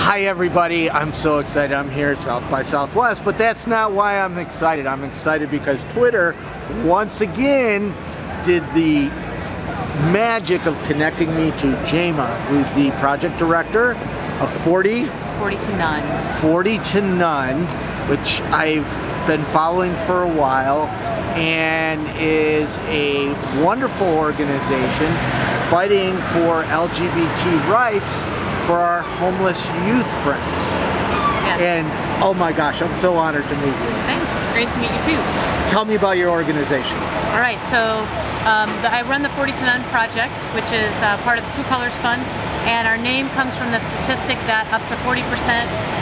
Hi everybody, I'm so excited. I'm here at South by Southwest, but that's not why I'm excited. I'm excited because Twitter once again did the magic of connecting me to Jama, who's the project director of 40 to None, which I've been following for a while, and is a wonderful organization fighting for LGBT rights for our homeless youth friends. Yes. And oh my gosh, I'm so honored to meet you. Thanks, great to meet you too. Tell me about your organization. All right, so I run the 40 to None project, which is part of the True Colors Fund, and our name comes from the statistic that up to 40%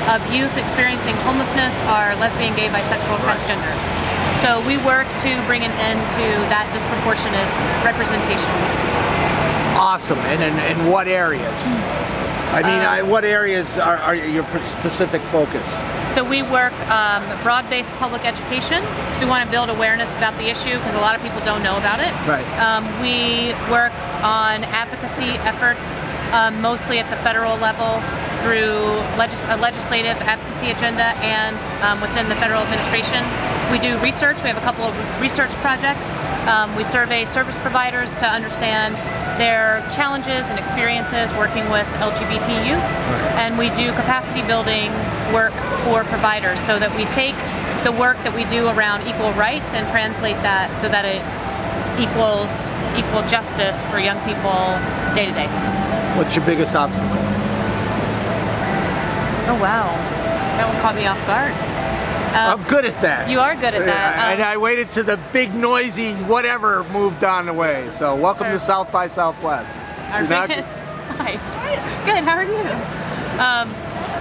of youth experiencing homelessness are lesbian, gay, bisexual, transgender. So we work to bring an end to that disproportionate representation. Awesome, and in what areas? I mean, what areas are your specific focus? So we work broad-based public education. We want to build awareness about the issue because a lot of people don't know about it. Right. We work on advocacy efforts, mostly at the federal level through a legislative advocacy agenda and within the federal administration. We do research. We have a couple of research projects. We survey service providers to understand their challenges and experiences working with LGBT youth, and we do capacity building work for providers so that we take the work that we do around equal rights and translate that so that it equals equal justice for young people day to day. What's your biggest obstacle? Oh wow, that one caught me off guard. I'm good at that. You are good at that. And I waited till the big noisy whatever moved on the way. So welcome to South by Southwest. Our biggest, hi. Good, how are you?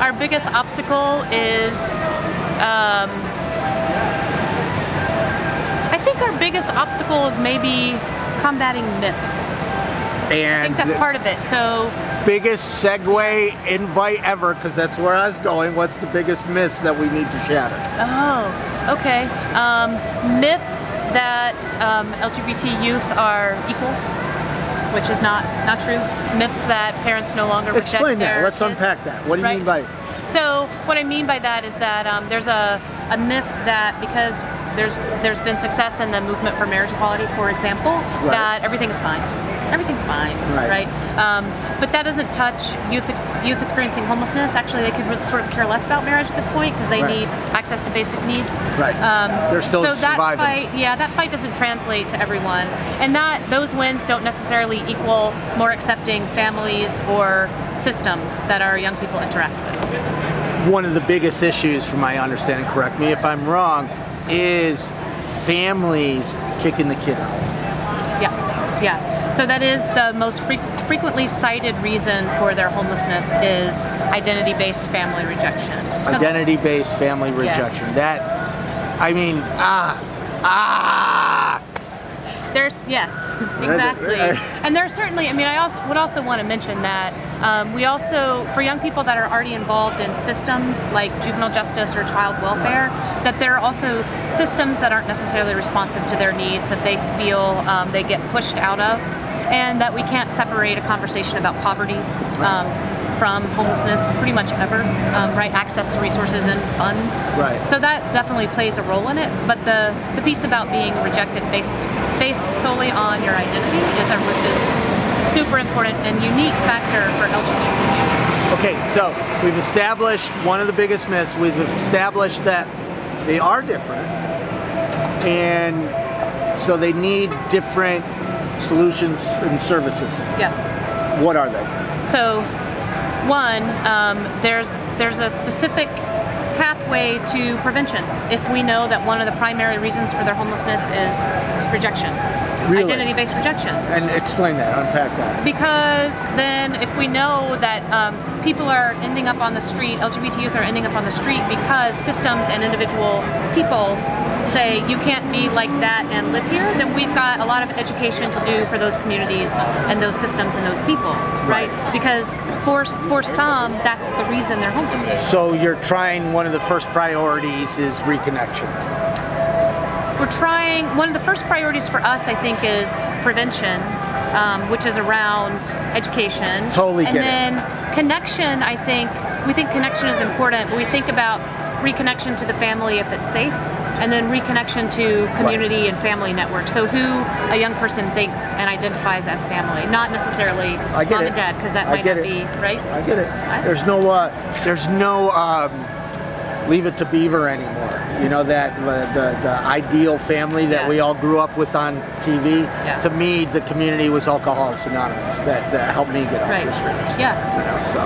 Our biggest obstacle is, I think our biggest obstacle is maybe combating myths. And I think that's part of it. So biggest segue invite ever, because that's where I was going. What's the biggest myth that we need to shatter? Oh, okay. Myths that LGBT youth are equal, which is not true. Myths that parents no longer reject Explain that. their Let's kids. unpack that. What do you mean by it? So what I mean by that is that there's a myth that because there's been success in the movement for marriage equality, for example, that everything is fine. Everything's fine, right? But that doesn't touch youth experiencing homelessness. Actually, they could sort of care less about marriage at this point because they need access to basic needs. Right. They're still surviving. That fight doesn't translate to everyone, and those wins don't necessarily equal more accepting families or systems that our young people interact with. One of the biggest issues, from my understanding, correct me if I'm wrong, is families kicking the kid out. Yeah. So that is the most frequently cited reason for their homelessness is identity-based family rejection. Identity-based family rejection. Yeah. That, I mean, Yes, exactly. And there are certainly, I mean, I would also want to mention that we also, for young people that are already involved in systems like juvenile justice or child welfare, that there are also systems that aren't necessarily responsive to their needs, that they feel they get pushed out of, and that we can't separate a conversation about poverty from homelessness pretty much ever, right? Access to resources and funds. Right. So that definitely plays a role in it, but the piece about being rejected based solely on your identity is super important and unique factor for LGBT youth. Okay, so we've established one of the biggest myths. We've established that they are different, and so they need different solutions and services. Yeah. What are they? So, one, there's a specific pathway to prevention if we know that one of the primary reasons for their homelessness is rejection. Really? Identity-based rejection. And explain that, unpack that. Because then if we know that people are ending up on the street, LGBT youth are ending up on the street because systems and individual people say you can't be like that and live here, then we've got a lot of education to do for those communities and those systems and those people, right? Because for some, that's the reason they're homeless. So you're trying, one of the first priorities is reconnection. We're trying, one of the first priorities for us, I think, is prevention, which is around education. Totally get it. And then connection, I think, we think connection is important, but we think about reconnection to the family if it's safe, and then reconnection to community and family networks. So who a young person thinks and identifies as family, not necessarily mom and dad, because that might not be, right? I get it. There's no Leave It to Beaver anymore. You know, that the ideal family that we all grew up with on TV. Yeah. To me, the community was Alcoholics Anonymous that helped me get off the streets. Yeah. You know, so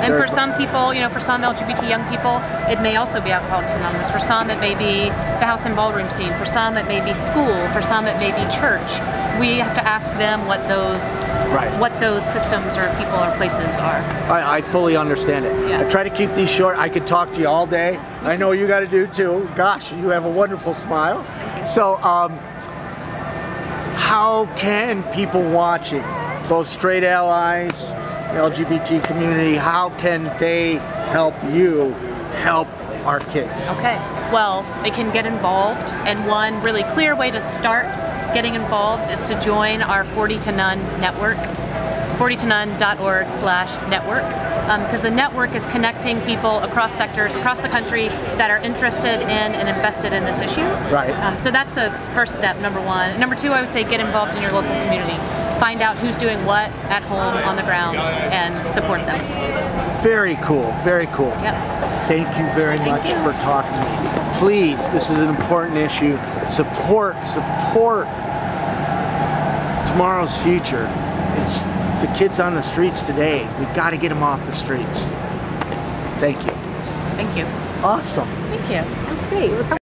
and for some people, you know, for some LGBT young people, it may also be Alcoholics Anonymous. For some, it may be the house and ballroom scene. For some, it may be school. For some, it may be church. We have to ask them what those systems or people or places are. I fully understand it. Yeah. I try to keep these short. I could talk to you all day. I know you got to do too. Gosh, you have a wonderful smile. So, how can people watching, both straight allies, the LGBT community, how can they help you help our kids? Okay. Well, they can get involved, and one really clear way to start getting involved is to join our 40 to None network. It's 40tonone.org/network, because the network is connecting people across sectors, across the country, that are interested in and invested in this issue. Right. So that's a first step, number one. Number two, I would say get involved in your local community. Find out who's doing what at home on the ground and support them. Very cool, very cool. Yep. Thank you very much for talking to me. Please, this is an important issue. Support tomorrow's future. It's the kids on the streets today. We got to get them off the streets. Thank you. Thank you. Awesome. Thank you. That was great. It was so